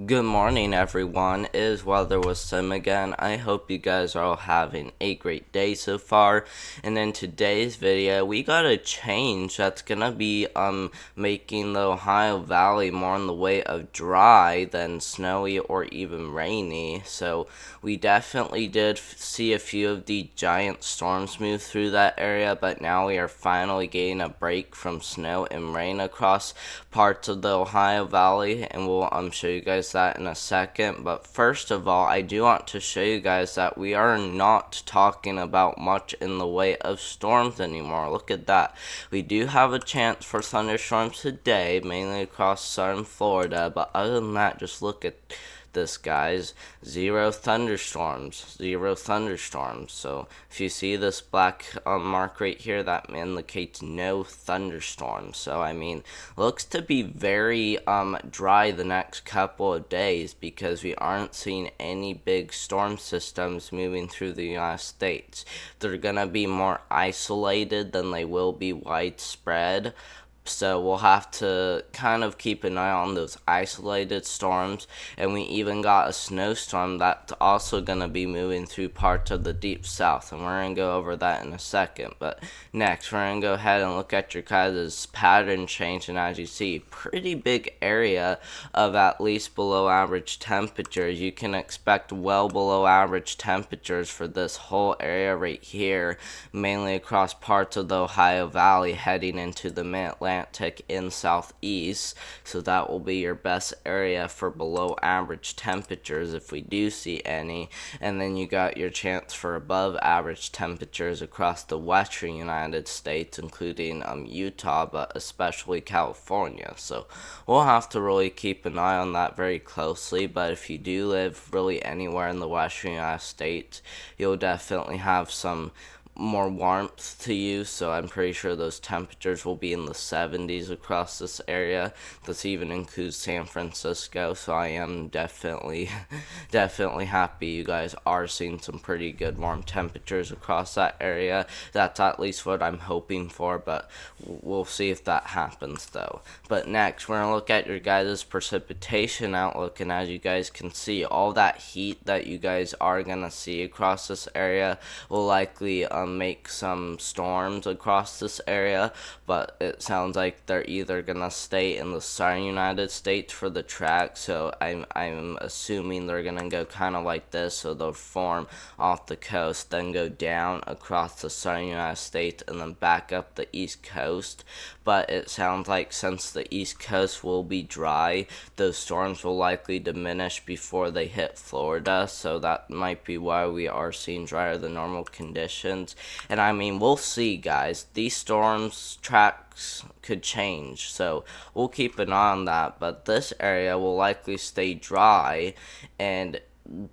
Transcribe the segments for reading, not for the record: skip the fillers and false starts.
Good morning, everyone. It is Weather with Sim again. I hope you guys are all having a great day so far. And in today's video, we got a change that's gonna be making the Ohio Valley more in the way of dry than snowy or even rainy. So we definitely did see a few of the giant storms move through that area, but now we are finally getting a break from snow and rain across parts of the Ohio Valley, and we'll show you guys that in a second. But first of all, I do want to show you guys that we are not talking about much in the way of storms anymore. Look at that. We do have a chance for thunderstorms today, mainly across southern Florida, but other than that, just look at this, guys. Zero thunderstorms. So if you see this black mark right here, that indicates no thunderstorms. So I mean, looks to be very dry the next couple of days because we aren't seeing any big storm systems moving through the United States. They're gonna be more isolated than they will be widespread. So we'll have to kind of keep an eye on those isolated storms. And we even got a snowstorm that's also going to be moving through parts of the deep south. And we're going to go over that in a second. But next, we're going to go ahead and look at your guys' pattern change. And as you see, pretty big area of at least below average temperatures. You can expect well below average temperatures for this whole area right here, mainly across parts of the Ohio Valley heading into the mid-Atlantic in southeast. So that will be your best area for below average temperatures if we do see any. And then you got your chance for above average temperatures across the western United States, including Utah, but especially California. So we'll have to really keep an eye on that very closely. But if you do live really anywhere in the western United States, you'll definitely have some more warmth to you, so I'm pretty sure those temperatures will be in the 70s across this area. This even includes San Francisco, so I am definitely happy you guys are seeing some pretty good warm temperatures across that area. That's at least what I'm hoping for, but we'll see if that happens though. But next, we're gonna look at your guys' precipitation outlook, and as you guys can see, all that heat that you guys are gonna see across this area will likely make some storms across this area, but it sounds like they're either gonna stay in the southern United States for the track. So I'm assuming they're gonna go kind of like this, so they'll form off the coast, then go down across the southern United States, and then back up the east coast. But it sounds like since the east coast will be dry, those storms will likely diminish before they hit Florida, so that might be why we are seeing drier than normal conditions. And I mean, we'll see, guys. These storms tracks could change, so we'll keep an eye on that. But this area will likely stay dry, and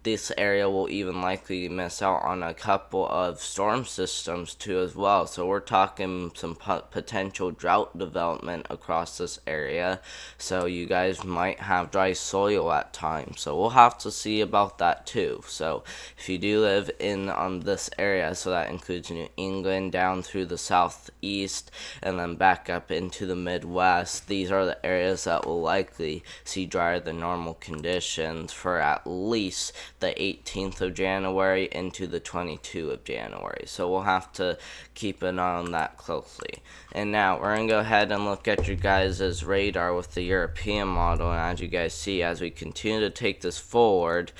this area will even likely miss out on a couple of storm systems too as well. So we're talking some potential drought development across this area, so you guys might have dry soil at times. So we'll have to see about that too. So if you do live in this area, so that includes New England down through the southeast and then back up into the Midwest, these are the areas that will likely see drier than normal conditions for at least the 18th of January into the 22nd of January. So we'll have to keep an eye on that closely. And now we're going to go ahead and look at your guys' radar with the European model. And as you guys see, as we continue to take this forward,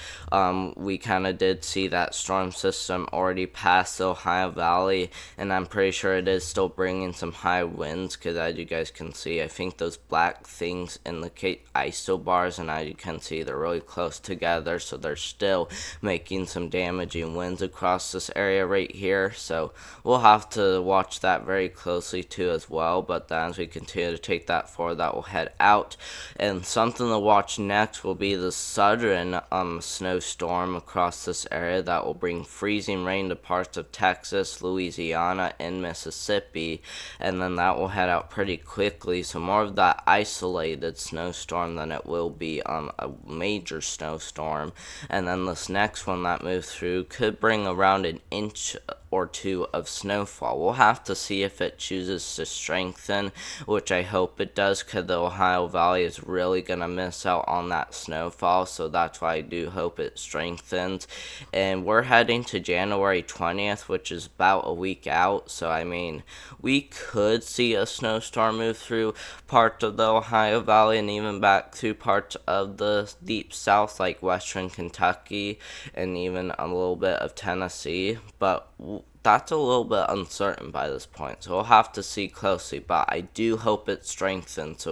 we kind of did see that storm system already pass the Ohio Valley, and I'm pretty sure it is still bringing some high winds, because as you guys can see, I think those black things indicate isobars, and as you can see, they're really close together, so they're still making some damaging winds across this area right here. So we'll have to watch that very closely too as well. But then as we continue to take that forward, that will head out. And something to watch next will be the southern snowstorm across this area that will bring freezing rain to parts of Texas, Louisiana, and Mississippi, and then that will head out pretty quickly. So more of that isolated snowstorm than it will be a major snowstorm. And then this next one that moves through could bring around an inch or two of snowfall. We'll have to see if it chooses to strengthen, which I hope it does, because the Ohio Valley is really going to miss out on that snowfall, so that's why I do hope it strengthens. And we're heading to January 20th, which is about a week out, so I mean, we could see a snowstorm move through parts of the Ohio Valley and even back through parts of the deep south, like western Kentucky and even a little bit of Tennessee, but that's a little bit uncertain by this point, so we'll have to see closely. But I do hope it strengthens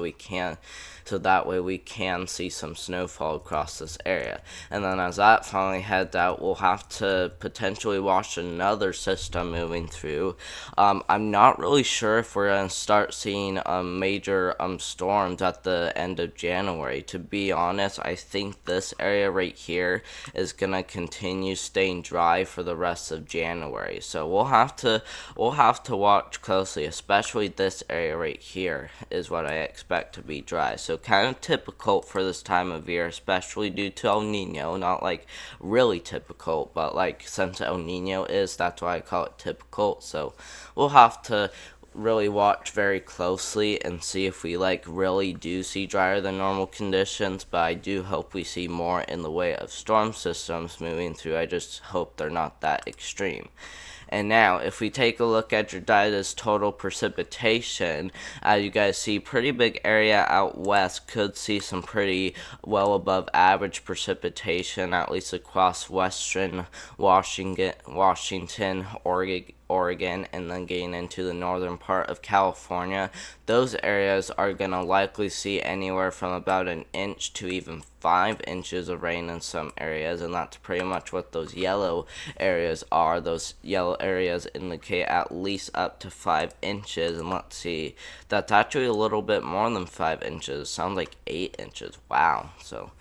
so that way we can see some snowfall across this area. And then as that finally heads out, we'll have to potentially watch another system moving through. I'm not really sure if we're going to start seeing major storms at the end of January. To be honest, I think this area right here is going to continue staying dry for the rest of January. So we'll have to watch closely, especially this area right here is what I expect to be dry. So kind of typical for this time of year, especially due to El Nino. Not like really typical, but like since El Nino is, that's why I call it typical. So we'll have to really watch very closely and see if we like really do see drier than normal conditions. But I do hope we see more in the way of storm systems moving through. I just hope they're not that extreme. And now, if we take a look at your data's total precipitation, as you guys see, pretty big area out west could see some pretty well above average precipitation, at least across western Washington, Oregon, and then getting into the northern part of California. Those areas are going to likely see anywhere from about an inch to even 5 inches of rain in some areas, and that's pretty much what those yellow areas are. Those yellow areas indicate at least up to 5 inches, and let's see, that's actually a little bit more than 5 inches. Sounds like 8 inches. Wow. So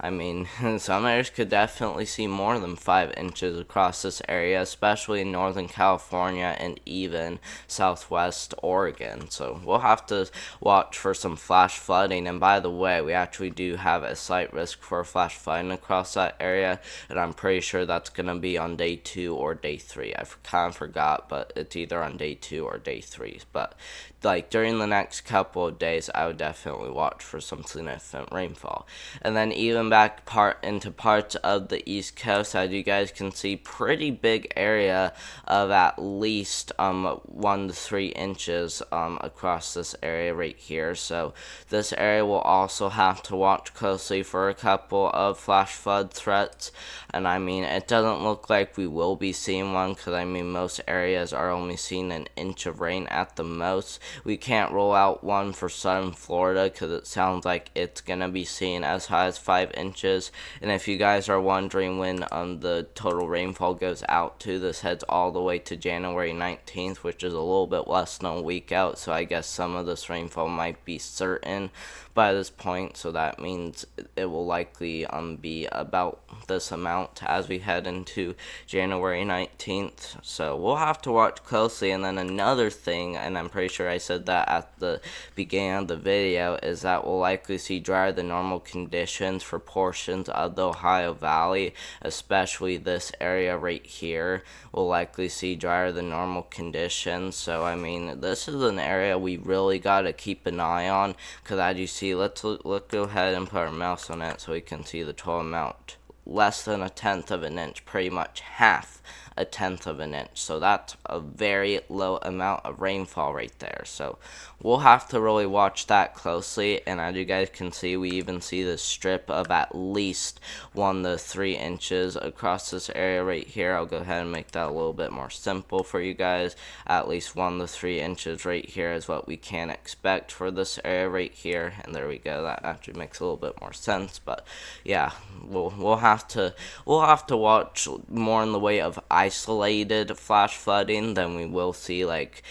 I mean, some areas could definitely see more than 5 inches across this area, especially in Northern California and even Southwest Oregon. So we'll have to watch for some flash flooding. And by the way, we actually do have a slight risk for flash flooding across that area, and I'm pretty sure that's going to be on day 2 or day 3. I kind of forgot, but it's either on day 2 or day 3. But like during the next couple of days, I would definitely watch for some significant rainfall. And then even back into parts of the East Coast, as you guys can see, pretty big area of at least 1 to 3 inches across this area right here. So this area will also have to watch closely for a couple of flash flood threats. And I mean, it doesn't look like we will be seeing one, because I mean, most areas are only seeing an inch of rain at the most. We can't rule out one for southern Florida, because it sounds like it's going to be seen as high as 5 inches. And if you guys are wondering when the total rainfall goes out to, this heads all the way to January 19th, which is a little bit less than a week out. So I guess some of this rainfall might be certain by this point, so that means it will likely be about this amount as we head into January 19th. So we'll have to watch closely. And then another thing, and I'm pretty sure I said that at the beginning of the video, is that we'll likely see drier than normal conditions for portions of the Ohio Valley, especially this area right here. We'll likely see drier than normal conditions. So I mean, this is an area we really got to keep an eye on, because as you see, let's go ahead and put our mouse on it so we can see the total amount. Less than 1/10 of an inch, pretty much half 1/10 of an inch. So that's a very low amount of rainfall right there. So we'll have to really watch that closely. And as you guys can see, we even see this strip of at least 1 to 3 inches across this area right here. I'll go ahead and make that a little bit more simple for you guys. At least 1 to 3 inches right here is what we can expect for this area right here. And there we go. That actually makes a little bit more sense. But yeah, we'll have to watch more in the way of isolated flash flooding than we will see like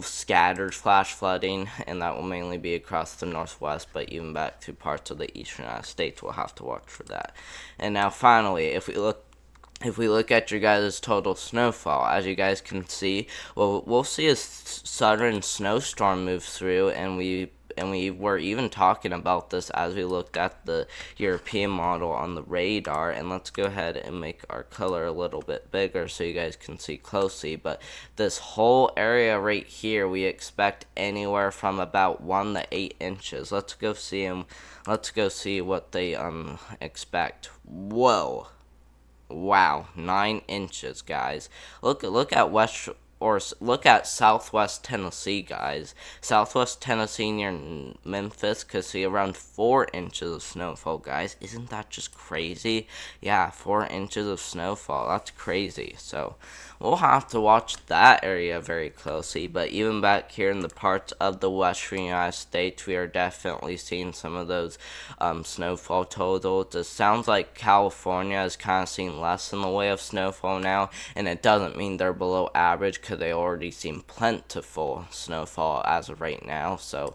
scattered flash flooding, and that will mainly be across the northwest, but even back to parts of the eastern United States, we'll have to watch for that. And now finally, if we look at your guys' total snowfall, as you guys can see, we'll see a sudden snowstorm move through, and we and we were even talking about this as we looked at the European model on the radar. And let's go ahead and make our color a little bit bigger so you guys can see closely. But this whole area right here, we expect anywhere from about 1 to 8 inches. Let's go see them. Let's go see what they expect. Whoa. Wow, 9 inches, guys. Look at look at Southwest Tennessee, guys. Southwest Tennessee near Memphis could see around 4 inches of snowfall, guys. Isn't that just crazy? Yeah, 4 inches of snowfall. That's crazy. So we'll have to watch that area very closely. But even back here in the parts of the western United States, we are definitely seeing some of those snowfall totals. It sounds like California is kind of seeing less in the way of snowfall now, and it doesn't mean they're below average because they already seem plentiful snowfall as of right now. So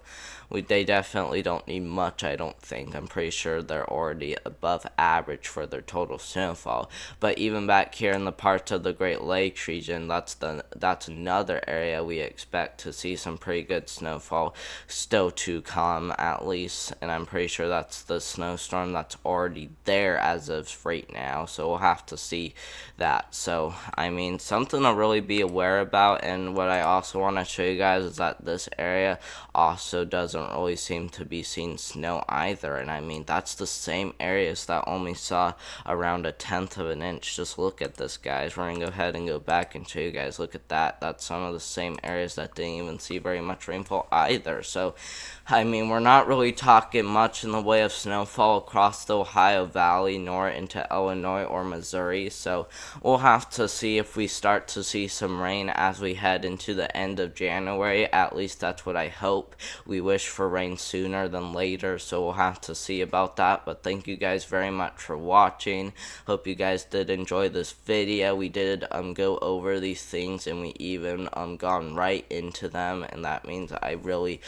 they definitely don't need much, I don't think. I'm pretty sure they're already above average for their total snowfall. But even back here in the parts of the Great Lakes region, that's another area we expect to see some pretty good snowfall still to come, at least. And I'm pretty sure that's the snowstorm that's already there as of right now. So we'll have to see that. So, I mean, something to really be aware about. And what I also want to show you guys is that this area also doesn't really seem to be seeing snow either. And I mean, that's the same areas that only saw around 1/10 of an inch. Just look at this, guys. We're gonna go ahead and go back and show you guys. Look at that. That's some of the same areas that didn't even see very much rainfall either. So I mean, we're not really talking much in the way of snowfall across the Ohio Valley nor into Illinois or Missouri. So we'll have to see if we start to see some rain as we head into the end of January. At least that's what I hope. We wish for rain sooner than later, so we'll have to see about that. But thank you guys very much for watching. Hope you guys did enjoy this video. We did go over these things, and we even gone right into them, and that means I really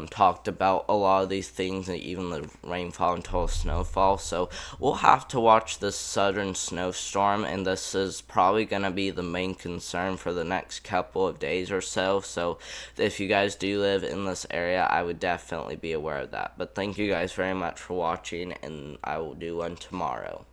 talked about a lot of these things, and even the rainfall and total snowfall. So we'll have to watch this southern snowstorm, and this is probably going to be the main concern for the next couple of days or so. So if you guys do live in this area, I would definitely be aware of that. But thank you guys very much for watching, and I will do one tomorrow.